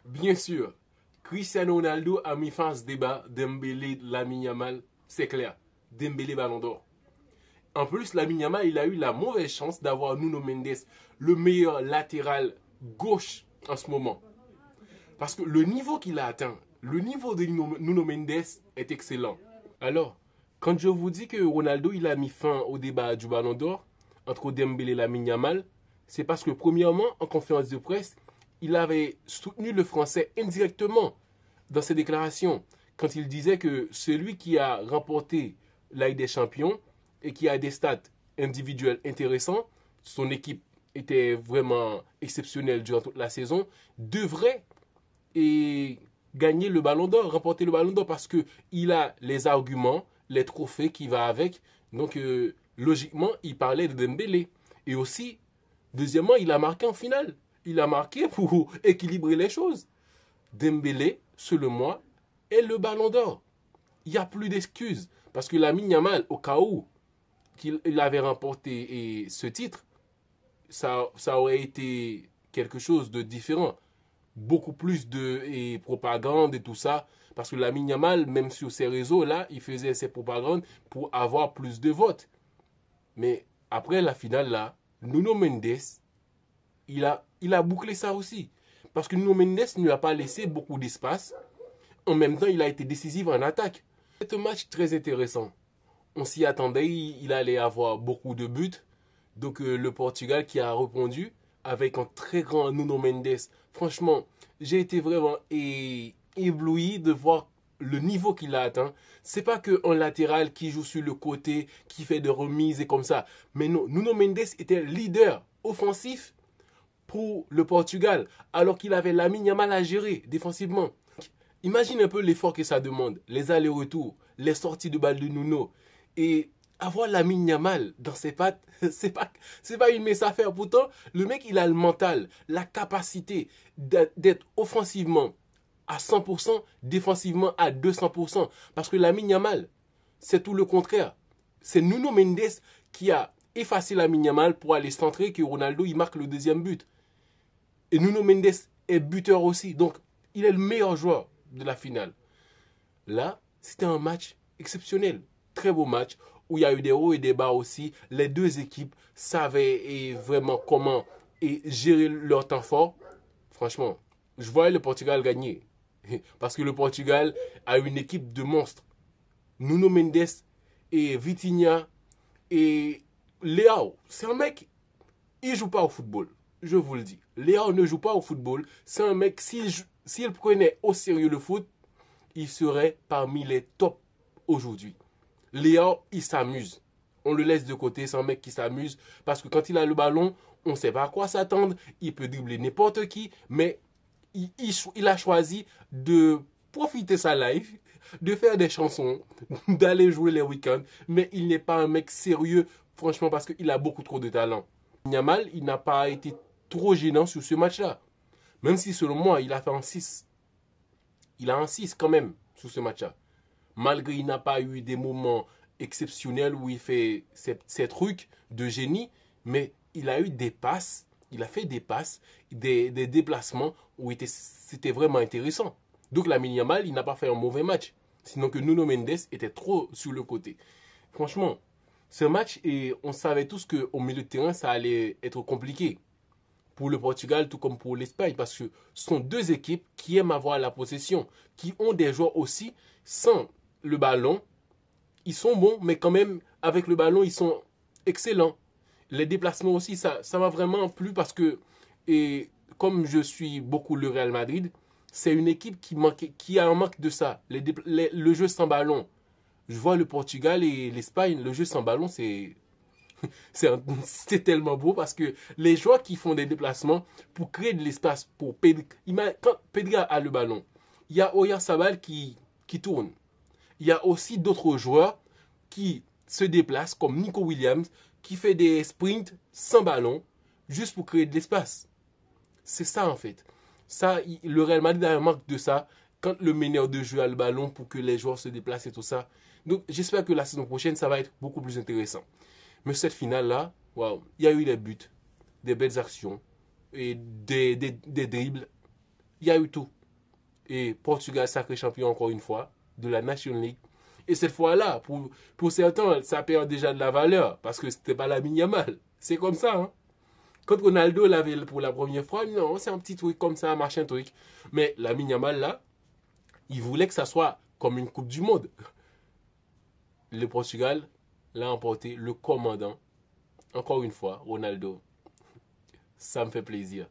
Bien sûr, Cristiano Ronaldo a mis fin à ce débat Dembélé, Lamine Yamal, c'est clair. Dembélé Ballon d'Or. En plus, Lamine Yamal, il a eu la mauvaise chance d'avoir Nuno Mendes, le meilleur latéral gauche en ce moment. Parce que le niveau qu'il a atteint, le niveau de Nuno Mendes est excellent. Alors, quand je vous dis que Ronaldo, il a mis fin au débat du Ballon d'Or entre Dembélé et Lamine Yamal, c'est parce que premièrement, en conférence de presse, il avait soutenu le français indirectement dans ses déclarations quand il disait que celui qui a remporté la Ligue des Champions et qui a des stats individuels intéressants, son équipe était vraiment exceptionnelle durant toute la saison, devrait gagner le Ballon d'Or, remporter le Ballon d'Or parce qu'il a les arguments, les trophées qui vont avec. Donc, logiquement, il parlait de Dembélé. Et aussi, deuxièmement, il a marqué en finale. Il a marqué pour équilibrer les choses. Dembélé, selon moi, est le Ballon d'Or. Il n'y a plus d'excuses. Parce que Lamine Yamal, au cas où qu'il avait remporté ce titre, ça aurait été quelque chose de différent. Beaucoup plus de propagande et tout ça. Parce que Lamine Yamal, même sur ces réseaux-là, il faisait ses propagandes pour avoir plus de votes. Mais après la finale, là, Nuno Mendes, il a bouclé ça aussi. Parce que Nuno Mendes ne lui a pas laissé beaucoup d'espace. En même temps, il a été décisif en attaque. C'est un match très intéressant. On s'y attendait, il allait avoir beaucoup de buts. Donc le Portugal qui a répondu avec un très grand Nuno Mendes. Franchement, j'ai été vraiment ébloui de voir le niveau qu'il a atteint. C'est pas qu'un latéral qui joue sur le côté, qui fait des remises et comme ça. Mais non, Nuno Mendes était leader offensif pour le Portugal, alors qu'il avait Lamine Yamal à gérer défensivement. Imagine un peu l'effort que ça demande, les allers-retours, les sorties de balle de Nuno. Et avoir Lamine Yamal dans ses pattes, c'est pas une mince affaire. Pourtant, le mec, il a le mental, la capacité d'être offensivement à 100%, défensivement à 200%. Parce que Lamine Yamal, c'est tout le contraire. C'est Nuno Mendes qui a effacé Lamine Yamal pour aller centrer que Ronaldo, il marque le deuxième but. Et Nuno Mendes est buteur aussi. Donc, il est le meilleur joueur de la finale. Là, c'était un match exceptionnel. Très beau match où il y a eu des hauts et des bas aussi. Les deux équipes savaient vraiment comment gérer leur temps fort. Franchement, je voyais le Portugal gagner. Parce que le Portugal a une équipe de monstres. Nuno Mendes et Vitinha et Leao. C'est un mec, il ne joue pas au football. Je vous le dis. Leao ne joue pas au football. C'est un mec, s'il prenait au sérieux le foot, il serait parmi les tops aujourd'hui. Leao, il s'amuse. On le laisse de côté, c'est un mec qui s'amuse. Parce que quand il a le ballon, on ne sait pas à quoi s'attendre. Il peut dribbler n'importe qui. Mais il a choisi de profiter sa life, de faire des chansons, d'aller jouer les week-ends. Mais il n'est pas un mec sérieux, franchement, parce qu'il a beaucoup trop de talent. Yamal, il n'a pas été trop gênant sur ce match-là. Même si, selon moi, il a fait un 6. Il a un 6 quand même sur ce match-là. Malgré qu'il n'a pas eu des moments exceptionnels où il fait ses trucs de génie, mais il a eu des passes, il a fait des passes, des déplacements où c'était vraiment intéressant. Donc Lamine Yamal, il n'a pas fait un mauvais match. Sinon que Nuno Mendes était trop sur le côté. Franchement, ce match, et on savait tous qu'au milieu de terrain, ça allait être compliqué. Pour le Portugal, tout comme pour l'Espagne, parce que ce sont deux équipes qui aiment avoir la possession, qui ont des joueurs aussi sans le ballon. Ils sont bons, mais quand même, avec le ballon, ils sont excellents. Les déplacements aussi, ça m'a vraiment plu parce que, et comme je suis beaucoup le Real Madrid, c'est une équipe qui a un manque de ça, le jeu sans ballon. Je vois le Portugal et l'Espagne, le jeu sans ballon, c'est tellement beau parce que les joueurs qui font des déplacements pour créer de l'espace pour Pedri, quand Pedri a le ballon, il y a Oyarzabal qui tourne. Il y a aussi d'autres joueurs qui se déplacent comme Nico Williams qui fait des sprints sans ballon juste pour créer de l'espace. C'est ça en fait. Ça, le Real Madrid a un manque de ça quand le meneur de jeu a le ballon pour que les joueurs se déplacent et tout ça. Donc j'espère que la saison prochaine, ça va être beaucoup plus intéressant. Mais cette finale-là, waouh, il y a eu des buts, des belles actions, et des dribbles. Il y a eu tout. Et Portugal sacré champion encore une fois de la Nation League. Et cette fois-là, pour certains, ça perd déjà de la valeur parce que c'était pas Lamine Yamal. C'est comme ça. Hein? Quand Ronaldo l'avait pour la première fois, non, c'est un petit truc comme ça, machin truc. Mais Lamine Yamal là, il voulait que ça soit comme une Coupe du Monde. Le Portugal l'a emporté, le commandant. Encore une fois, Ronaldo. Ça me fait plaisir.